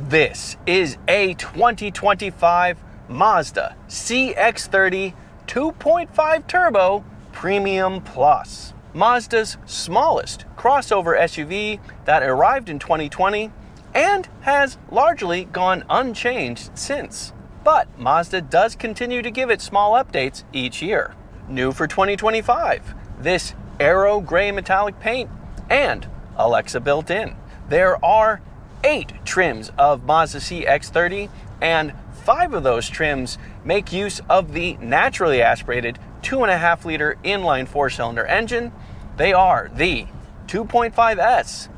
This is a 2025 Mazda CX-30 2.5 Turbo Premium Plus. Mazda's smallest crossover SUV that arrived in 2020 and has largely gone unchanged since. But Mazda does continue to give it small updates each year. New for 2025, this Aero Gray Metallic paint and Alexa built in. There are 8 trims of Mazda CX-30, and 5 of those trims make use of the naturally aspirated 2.5-liter inline 4-cylinder engine. They are the 2.5S,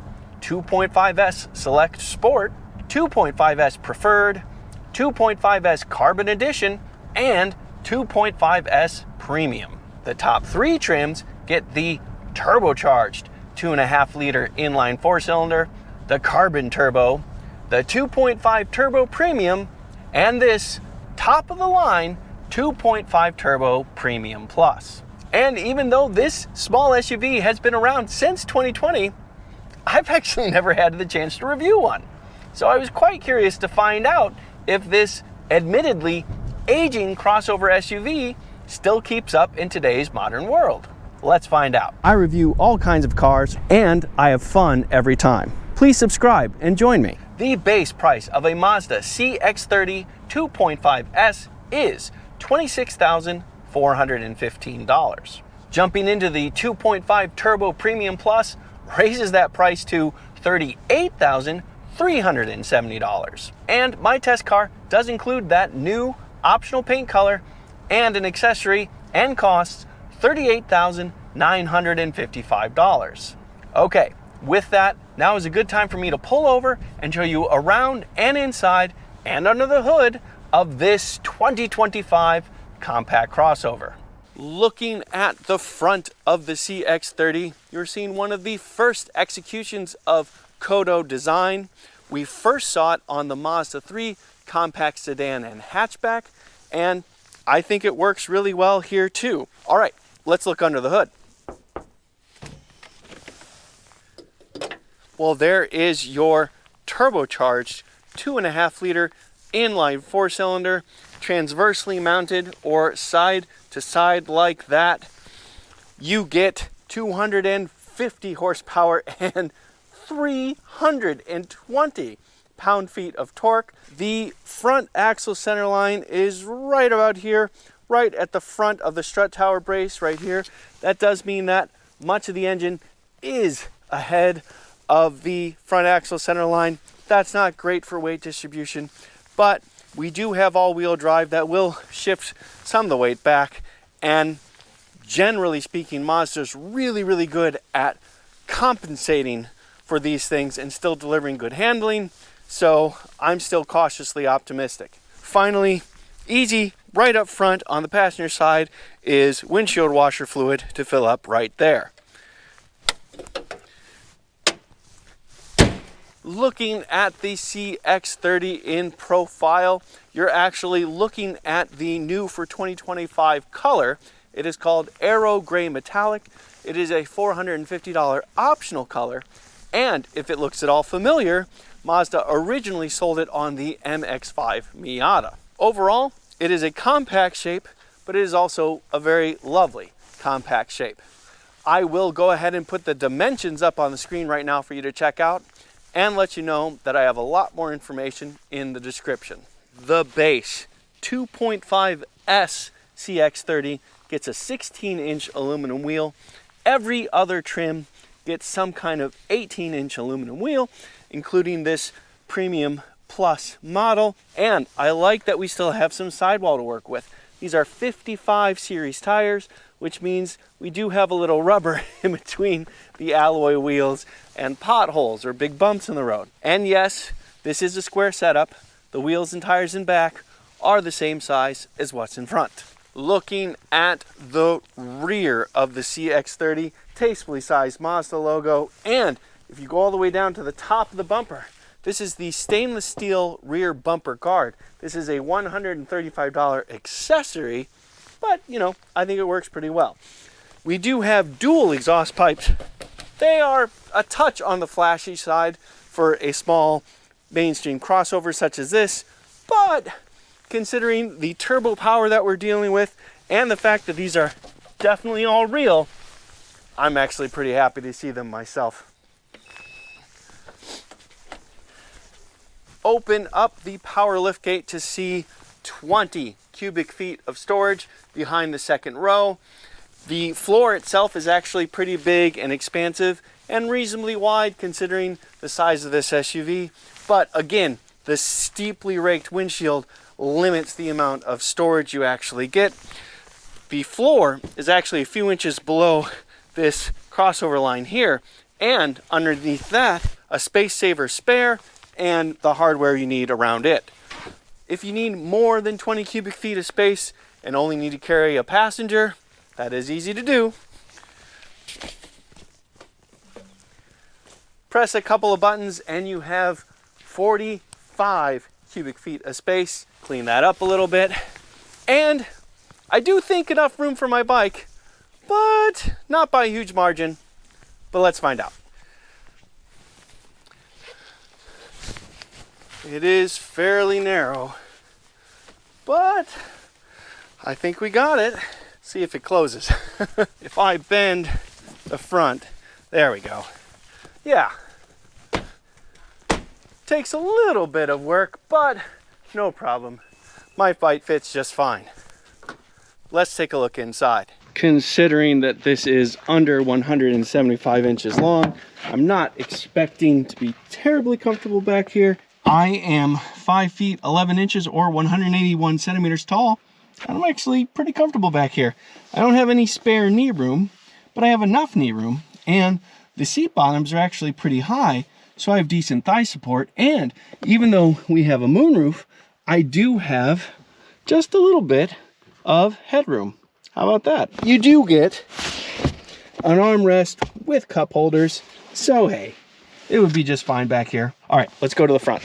2.5S Select Sport, 2.5S Preferred, 2.5S Carbon Edition, and 2.5S Premium. The top 3 trims get the turbocharged 2.5-liter inline 4-cylinder, the Carbon Turbo, the 2.5 Turbo Premium, and this top-of-the-line 2.5 Turbo Premium Plus. And even though this small SUV has been around since 2020, I've actually never had the chance to review one. So I was quite curious to find out if this admittedly aging crossover SUV still keeps up in today's modern world. Let's find out. I review all kinds of cars, and I have fun every time. Please subscribe and join me. The base price of a Mazda CX-30 2.5S is $26,415. Jumping into the 2.5 Turbo Premium Plus raises that price to $38,370. And my test car does include that new optional paint color and an accessory, and costs $38,955. Okay, with that, now is a good time for me to pull over and show you around and inside and under the hood of this 2025 compact crossover. Looking at the front of the CX-30, you're seeing one of the first executions of Kodo design. We first saw it on the Mazda 3 compact sedan and hatchback, and I think it works really well here too. All right, let's look under the hood. Well, there is your turbocharged 2.5-liter inline 4-cylinder, transversely mounted or side to side like that. You get 250 horsepower and 320 pound-feet of torque. The front axle center line is right about here, right at the front of the strut tower brace right here. That does mean that much of the engine is ahead of the front axle center line. That's not great for weight distribution, but we do have all-wheel drive that will shift some of the weight back, and generally speaking, Mazda's really good at compensating for these things and still delivering good handling, so I'm still cautiously optimistic. Finally, easy right up front on the passenger side is windshield washer fluid to fill up right there. Looking at the CX-30 in profile, you're actually looking at the new for 2025 color. It is called Aero Gray Metallic. It is a $450 optional color, and if it looks at all familiar, Mazda originally sold it on the MX-5 Miata. Overall, it is a compact shape, but it is also a very lovely compact shape. I will go ahead and put the dimensions up on the screen right now for you to check out, and let you know that I have a lot more information in the description. The base 2.5S CX-30 gets a 16-inch aluminum wheel. Every other trim gets some kind of 18-inch aluminum wheel, including this Premium Plus model. And I like that we still have some sidewall to work with. These are 55 series tires, which means we do have a little rubber in between the alloy wheels and potholes or big bumps in the road. And yes, this is a square setup. The wheels and tires in back are the same size as what's in front. Looking at the rear of the CX-30, tastefully sized Mazda logo, and if you go all the way down to the top of the bumper, this is the stainless steel rear bumper guard. This is a $135 accessory, but you know, I think it works pretty well. We do have dual exhaust pipes. They are a touch on the flashy side for a small mainstream crossover such as this, but considering the turbo power that we're dealing with and the fact that these are definitely all real, I'm actually pretty happy to see them myself. Open up the power liftgate to see 20 cubic feet of storage behind the second row. The floor itself is actually pretty big and expansive and reasonably wide considering the size of this SUV. But again, the steeply raked windshield limits the amount of storage you actually get. The floor is actually a few inches below this crossover line here, and underneath that, a space saver spare and the hardware you need around it. If you need more than 20 cubic feet of space and only need to carry a passenger, that is easy to do. Press a couple of buttons and you have 45 cubic feet of space. Clean that up a little bit. And I do think enough room for my bike, but not by a huge margin. But let's find out. It is fairly narrow, but I think we got it. See if it closes. If I bend the front, there we go. Yeah. Takes a little bit of work, but no problem. My bike fits just fine. Let's take a look inside. Considering that this is under 175 inches long, I'm not expecting to be terribly comfortable back here. I am 5 feet 11 inches or 181 centimeters tall. I'm actually pretty comfortable back here. I don't have any spare knee room, but I have enough knee room, and the seat bottoms are actually pretty high, so I have decent thigh support. And even though we have a moonroof, I do have just a little bit of headroom. How about that? You do get an armrest with cup holders, so hey, it would be just fine back here. All right, let's go to the front.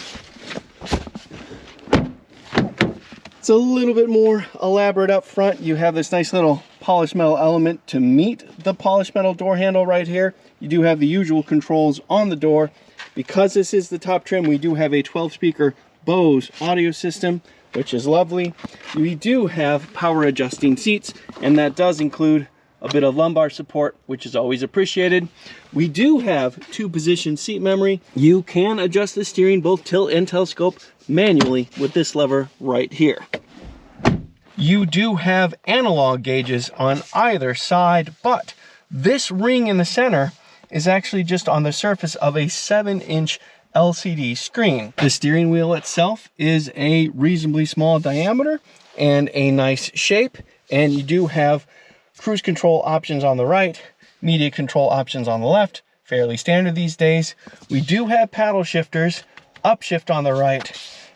It's a little bit more elaborate up front. You have this nice little polished metal element to meet the polished metal door handle right here. You do have the usual controls on the door. Because this is the top trim, we do have a 12-speaker Bose audio system, which is lovely. We do have power adjusting seats, and that does include a bit of lumbar support, which is always appreciated. We do have 2-position seat memory. You can adjust the steering, both tilt and telescope, manually with this lever right here. You do have analog gauges on either side, but this ring in the center is actually just on the surface of a 7-inch LCD screen. The steering wheel itself is a reasonably small diameter and a nice shape, and you do have cruise control options on the right, media control options on the left, fairly standard these days. We do have paddle shifters, upshift on the right,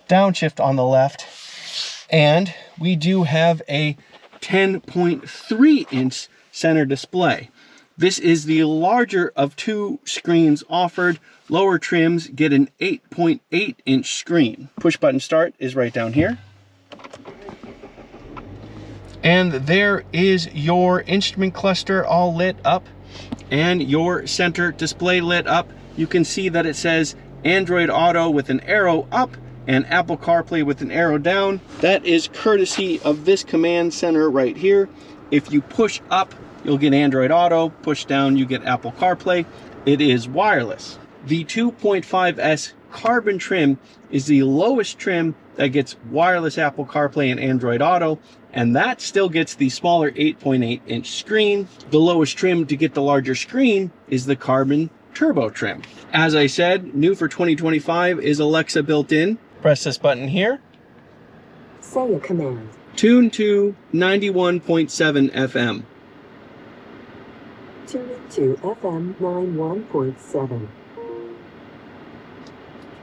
downshift on the left, and we do have a 10.3-inch center display. This is the larger of 2 screens offered. Lower trims get an 8.8-inch screen. Push button start is right down here. And there is your instrument cluster all lit up and your center display lit up. You can see that it says Android Auto with an arrow up and Apple CarPlay with an arrow down. That is courtesy of this command center right here. If you push up, you'll get Android Auto. Push down, you get Apple CarPlay. It is wireless. The 2.5S carbon trim is the lowest trim that gets wireless Apple CarPlay and Android Auto, and that still gets the smaller 8.8-inch screen. The lowest trim to get the larger screen is the carbon turbo trim. As I said, new for 2025 is Alexa built in. Press this button here. Say a command. Tune to 91.7 FM. Tune to FM 91.7.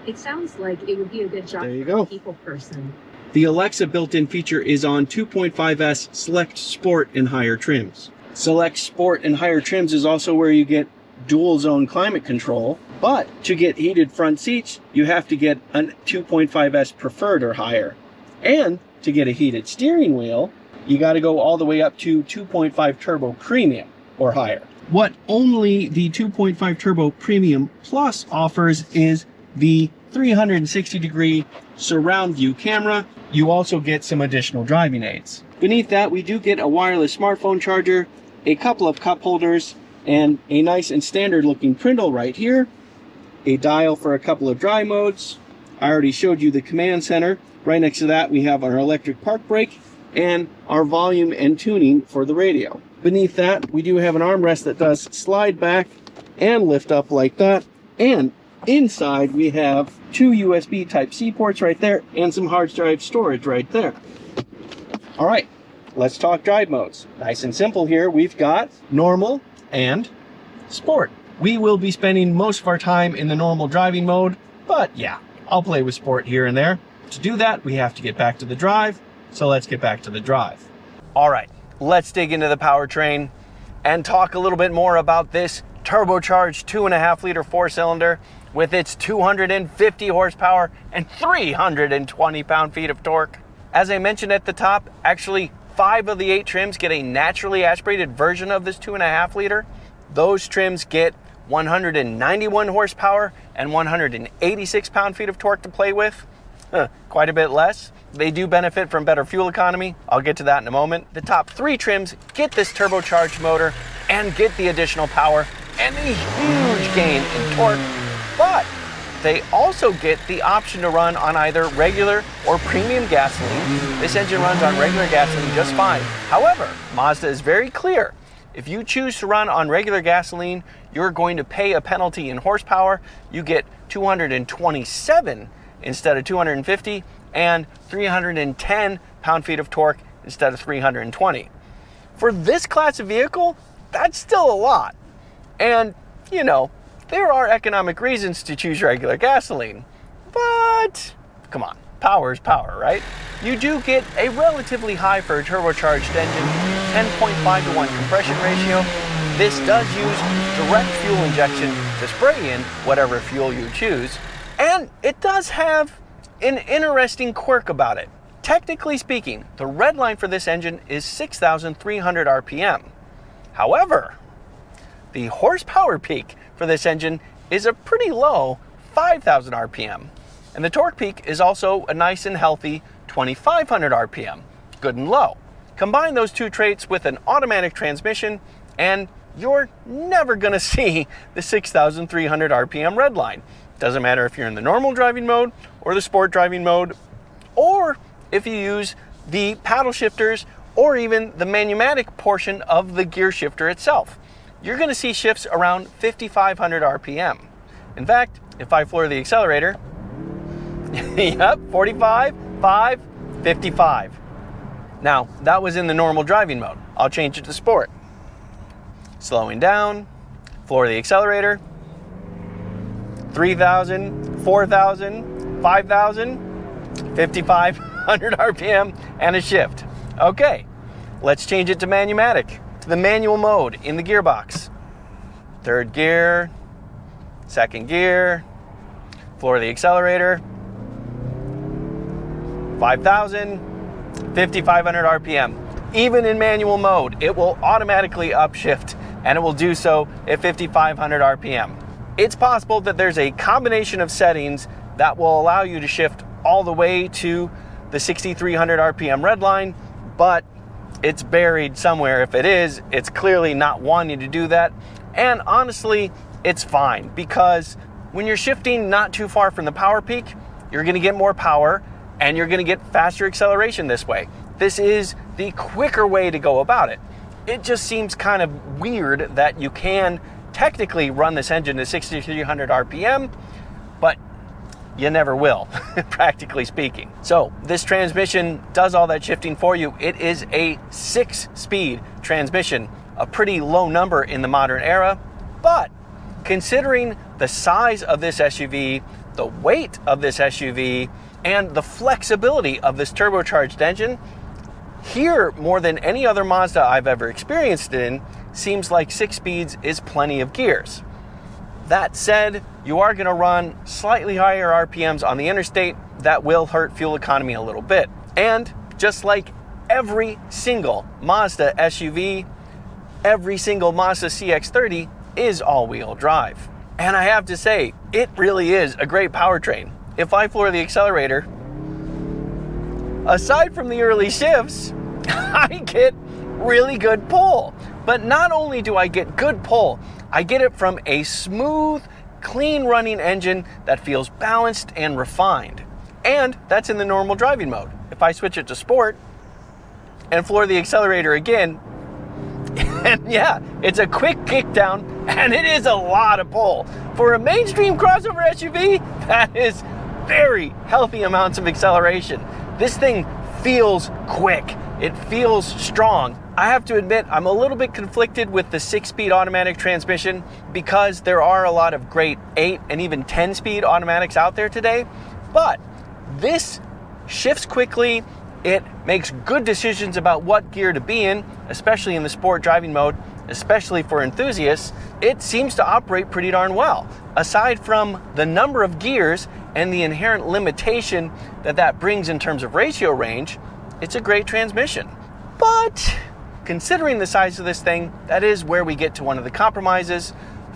It sounds like it would be a good job There you for go. a people person. The Alexa built-in feature is on 2.5S Select Sport and higher trims. Select Sport and higher trims is also where you get dual zone climate control, but to get heated front seats, you have to get a 2.5S Preferred or higher. And to get a heated steering wheel, you got to go all the way up to 2.5 Turbo Premium or higher. What only the 2.5 Turbo Premium Plus offers is the 360-degree surround view camera. You also get some additional driving aids. Beneath that, we do get a wireless smartphone charger, a couple of cup holders, and a nice and standard looking Prindle right here. A dial for a couple of drive modes. I already showed you the command center. Right next to that, we have our electric park brake and our volume and tuning for the radio. Beneath that, we do have an armrest that does slide back and lift up like that. And inside, we have two USB Type-C ports right there and some hard drive storage right there. All right, let's talk drive modes. Nice and simple here. We've got normal and sport. We will be spending most of our time in the normal driving mode, but yeah, I'll play with sport here and there. To do that, we have to get back to the drive, so let's get back to the drive. All right, let's dig into the powertrain and talk a little bit more about this turbocharged 2.5-liter four-cylinder with its 250 horsepower and 320 pound-feet of torque. As I mentioned at the top, actually 5 of the 8 trims get a naturally aspirated version of this 2.5-liter. Those trims get 191 horsepower and 186 pound-feet of torque to play with. Quite a bit less. They do benefit from better fuel economy. I'll get to that in a moment. The top 3 trims get this turbocharged motor and get the additional power and a huge gain in torque, but they also get the option to run on either regular or premium gasoline. This engine runs on regular gasoline just fine. However, Mazda is very clear. If you choose to run on regular gasoline, you're going to pay a penalty in horsepower. You get 227 instead of 250 and 310 pound-feet of torque instead of 320. For this class of vehicle, that's still a lot. And, you know, there are economic reasons to choose regular gasoline, but come on, power is power, right? You do get a relatively high for a turbocharged engine, 10.5 to 1 compression ratio. This does use direct fuel injection to spray in whatever fuel you choose. And it does have an interesting quirk about it. Technically speaking, the red line for this engine is 6,300 RPM. However, the horsepower peak for this engine is a pretty low 5,000 RPM. And the torque peak is also a nice and healthy 2,500 RPM, good and low. Combine those two traits with an automatic transmission and you're never gonna see the 6,300 RPM red line. Doesn't matter if you're in the normal driving mode or the sport driving mode, or if you use the paddle shifters or even the manumatic portion of the gear shifter itself. You're gonna see shifts around 5,500 RPM. In fact, if I floor the accelerator, yep, 45, 5, 55. Now, that was in the normal driving mode. I'll change it to sport. Slowing down, floor the accelerator, 3,000, 4,000, 5,000, 5,500 RPM, and a shift. Okay, let's change it to manumatic, to the manual mode in the gearbox. Third gear, second gear, floor the accelerator, 5,000, 5,500 RPM. Even in manual mode, it will automatically upshift, and it will do so at 5,500 RPM. It's possible that there's a combination of settings that will allow you to shift all the way to the 6,300 RPM red line, but it's buried somewhere. If it is, it's clearly not wanting to do that. And honestly, it's fine, because when you're shifting not too far from the power peak, you're gonna get more power and you're gonna get faster acceleration this way. This is the quicker way to go about it. It just seems kind of weird that you can technically run this engine to 6,300 RPM, but you never will, practically speaking. So this transmission does all that shifting for you. It is a 6-speed transmission, a pretty low number in the modern era, but considering the size of this SUV, the weight of this SUV, and the flexibility of this turbocharged engine, here, more than any other Mazda I've ever experienced in, seems like 6 speeds is plenty of gears. That said, you are going to run slightly higher RPMs on the interstate. That will hurt fuel economy a little bit. And just like every single Mazda SUV, every single Mazda CX-30 is all-wheel drive. And I have to say, it really is a great powertrain. if I floor the accelerator, aside from the early shifts, I get really good pull. But not only do I get good pull, I get it from a smooth, clean running engine that feels balanced and refined. And that's in the normal driving mode. If I switch it to sport and floor the accelerator again, and yeah, it's a quick kick down and it is a lot of pull. For a mainstream crossover SUV, that is very healthy amounts of acceleration. This thing feels quick. It feels strong. I have to admit, I'm a little bit conflicted with the 6-speed automatic transmission because there are a lot of great 8 and even 10-speed automatics out there today. But this shifts quickly. It makes good decisions about what gear to be in, especially in the sport driving mode, especially for enthusiasts. It seems to operate pretty darn well. Aside from the number of gears and the inherent limitation that brings in terms of ratio range, it's a great transmission. But considering the size of this thing, that is where we get to one of the compromises: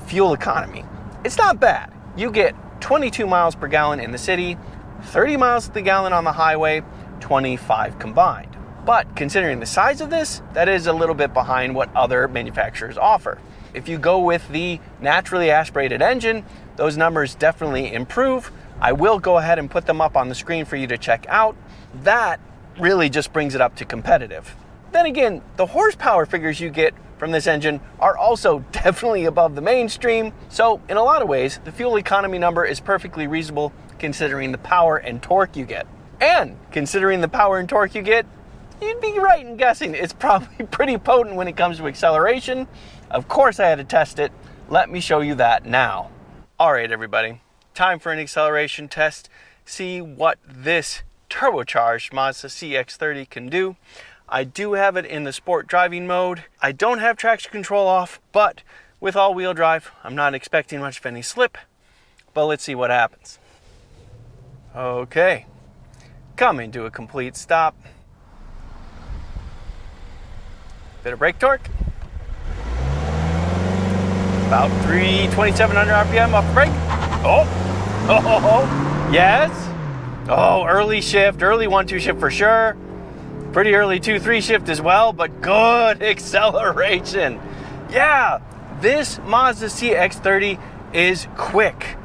fuel economy. It's not bad. You get 22 miles per gallon in the city, 30 miles per gallon on the highway, 25 combined. But considering the size of this, that is a little bit behind what other manufacturers offer. If you go with the naturally aspirated engine, those numbers definitely improve. I will go ahead and put them up on the screen for you to check out. That really just brings it up to competitive. Then again, the horsepower figures you get from this engine are also definitely above the mainstream. So in a lot of ways, the fuel economy number is perfectly reasonable considering the power and torque you get. And considering the power and torque you get, you'd be right in guessing it's probably pretty potent when it comes to acceleration. Of course I had to test it. Let me show you that now. All right, everybody, time for an acceleration test. See what this turbocharged Mazda CX-30 can do. I do have it in the sport driving mode. I don't have traction control off, but with all-wheel drive, I'm not expecting much of any slip. But let's see what happens. Okay, coming to a complete stop. Bit of brake torque. About 2,700 RPM off the brake. Oh, yes. Oh, early shift, early 1-2 shift for sure. Pretty early 2-3 shift as well, but good acceleration. Yeah, this Mazda CX-30 is quick.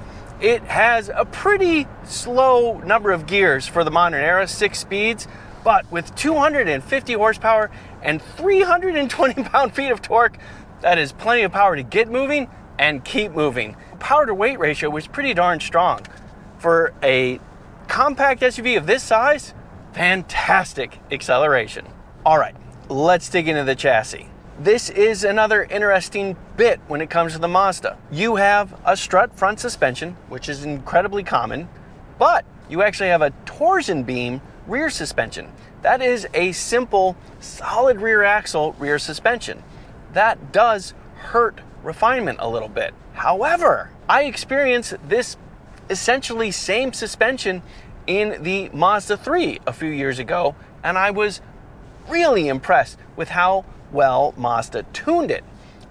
It has a pretty slow number of gears for the modern era, 6 speeds, but with 250 horsepower and 320 pound-feet of torque, that is plenty of power to get moving and keep moving. Power to weight ratio was pretty darn strong. For a compact SUV of this size, fantastic acceleration. All right, let's dig into the chassis. This is another interesting bit when it comes to the Mazda. You have a strut front suspension, which is incredibly common, but you actually have a torsion beam rear suspension. That is a simple, solid rear axle rear suspension. That does hurt refinement a little bit. However, I experienced this essentially same suspension in the Mazda 3 a few years ago, and I was really impressed with how well Mazda tuned it.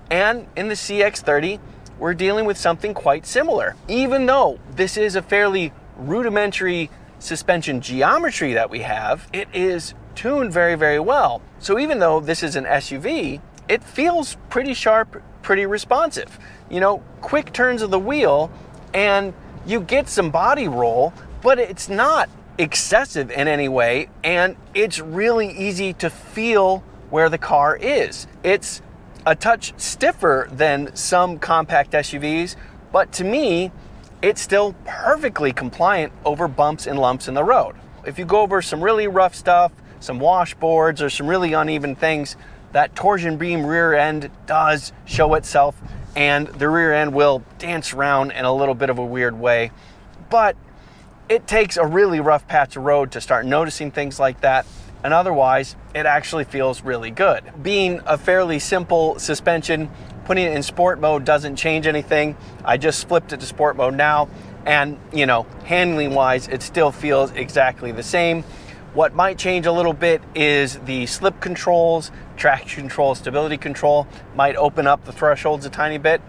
And in the CX-30, we're dealing with something quite similar. Even though this is a fairly rudimentary suspension geometry that we have, it is tuned very, very well. So even though this is an SUV, it feels pretty sharp, pretty responsive. You know, quick turns of the wheel and you get some body roll, but it's not excessive in any way, and it's really easy to feel where the car is. It's a touch stiffer than some compact SUVs, but to me, it's still perfectly compliant over bumps and lumps in the road. If you go over some really rough stuff, some washboards or some really uneven things, that torsion beam rear end does show itself, and the rear end will dance around in a little bit of a weird way. But it takes a really rough patch of road to start noticing things like that, and otherwise, it actually feels really good. Being a fairly simple suspension, putting it in sport mode doesn't change anything. I just flipped it to sport mode now, and you know, handling wise, it still feels exactly the same. What might change a little bit is the slip controls, traction control, stability control might open up the thresholds a tiny bit,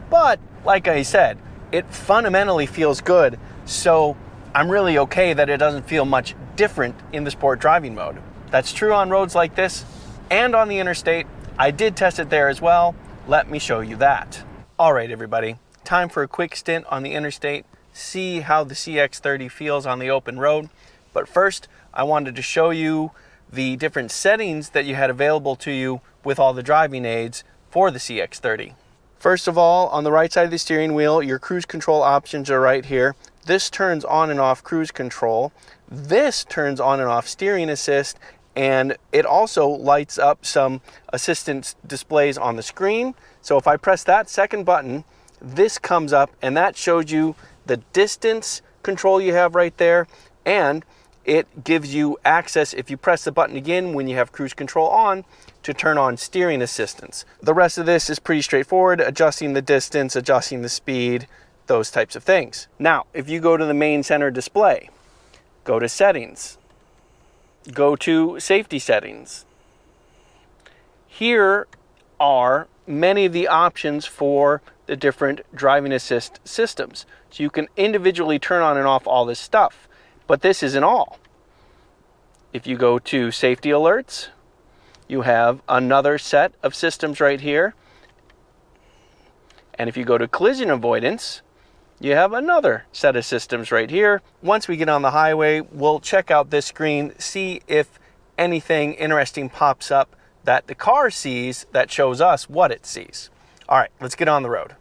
but like I said, it fundamentally feels good. So I'm really okay that it doesn't feel much different in the sport driving mode. That's true on roads like this and on the interstate. I did test it there as well. Let me show you that. All right, everybody, time for a quick stint on the interstate, see how the CX-30 feels on the open road. But first, I wanted to show you the different settings that you had available to you with all the driving aids for the CX-30. First of all, on the right side of the steering wheel, your cruise control options are right here. This turns on and off cruise control. This turns on and off steering assist, and it also lights up some assistance displays on the screen. So if I press that second button, this comes up and that shows you the distance control you have right there, and it gives you access, if you press the button again when you have cruise control on, to turn on steering assistance. The rest of this is pretty straightforward, adjusting the distance, adjusting the speed, those types of things. Now, if you go to the main center display, go to settings, go to safety settings. Here are many of the options for the different driving assist systems. So you can individually turn on and off all this stuff, but this isn't all. If you go to safety alerts, you have another set of systems right here. And if you go to collision avoidance, you have another set of systems right here. Once we get on the highway, we'll check out this screen, see if anything interesting pops up that the car sees that shows us what it sees. All right, let's get on the road.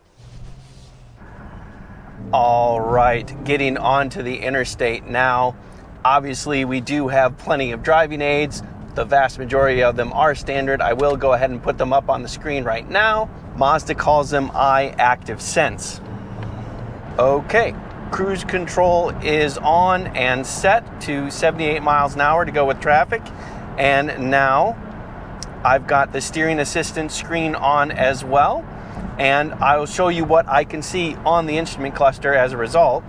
All right, getting onto the interstate now. Obviously, we do have plenty of driving aids. The vast majority of them are standard. I will go ahead and put them up on the screen right now. Mazda calls them Eye Active Sense. Okay, cruise control is on and set to 78 miles an hour to go with traffic. And now I've got the steering assistance screen on as well. And I'll show you what I can see on the instrument cluster as a result.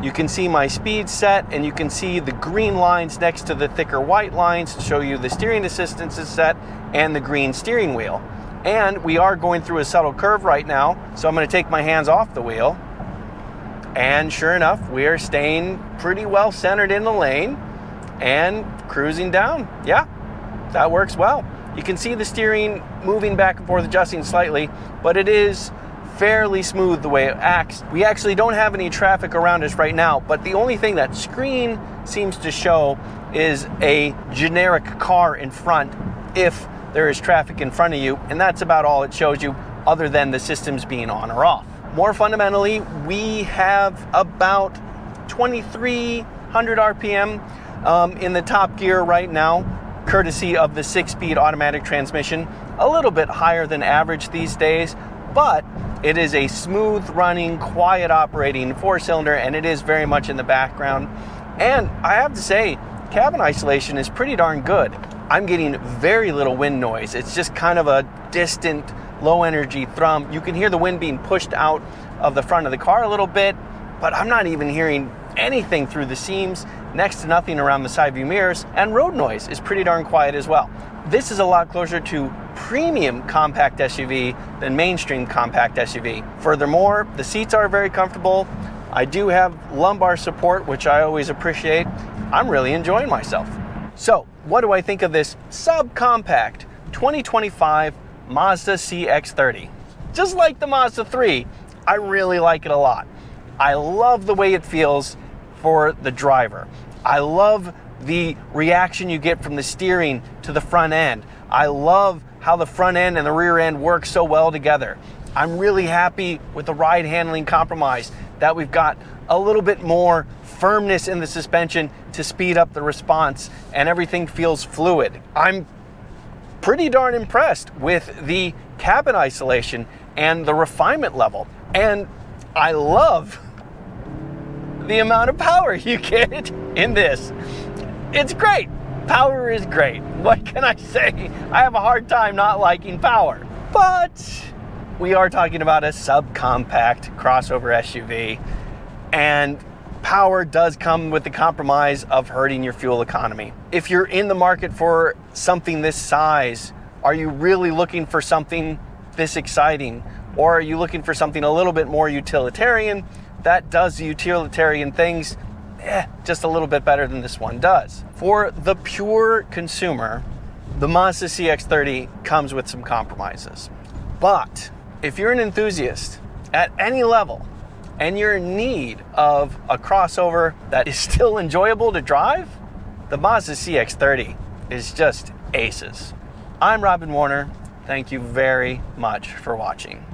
You can see my speed set, and you can see the green lines next to the thicker white lines to show you the steering assistance is set and the green steering wheel. And we are going through a subtle curve right now, so I'm going to take my hands off the wheel. And sure enough, we are staying pretty well centered in the lane and cruising down. Yeah, that works well. You can see the steering moving back and forth, adjusting slightly, but it is fairly smooth the way it acts. We actually don't have any traffic around us right now, but the only thing that screen seems to show is a generic car in front if there is traffic in front of you, and that's about all it shows you other than the systems being on or off. More fundamentally, we have about 2,300 RPM in the top gear right now, courtesy of the 6-speed automatic transmission. A little bit higher than average these days, but it is a smooth running, quiet operating 4-cylinder, and it is very much in the background. And I have to say, cabin isolation is pretty darn good. I'm getting very little wind noise. It's just kind of a distant, low energy thrum. You can hear the wind being pushed out of the front of the car a little bit, but I'm not even hearing anything through the seams, next to nothing around the side view mirrors, and road noise is pretty darn quiet as well. This is a lot closer to premium compact SUV than mainstream compact SUV. Furthermore, the seats are very comfortable. I do have lumbar support, which I always appreciate. I'm really enjoying myself. So, what do I think of this subcompact 2025 Mazda CX-30? Just like the Mazda 3, I really like it a lot. I love the way it feels for the driver. I love the reaction you get from the steering to the front end. I love how the front end and the rear end work so well together. I'm really happy with the ride handling compromise, that we've got a little bit more firmness in the suspension to speed up the response, and everything feels fluid. I'm pretty darn impressed with the cabin isolation and the refinement level. And I love the amount of power you get in this. It's great. Power is great. What can I say? I have a hard time not liking power. But we are talking about a subcompact crossover SUV, and power does come with the compromise of hurting your fuel economy. If you're in the market for something this size, are you really looking for something this exciting? Or are you looking for something a little bit more utilitarian that does the utilitarian things just a little bit better than this one does. For the pure consumer, the Mazda CX-30 comes with some compromises. But if you're an enthusiast at any level and you're in need of a crossover that is still enjoyable to drive, the Mazda CX-30 is just aces. I'm Robin Warner. Thank you very much for watching.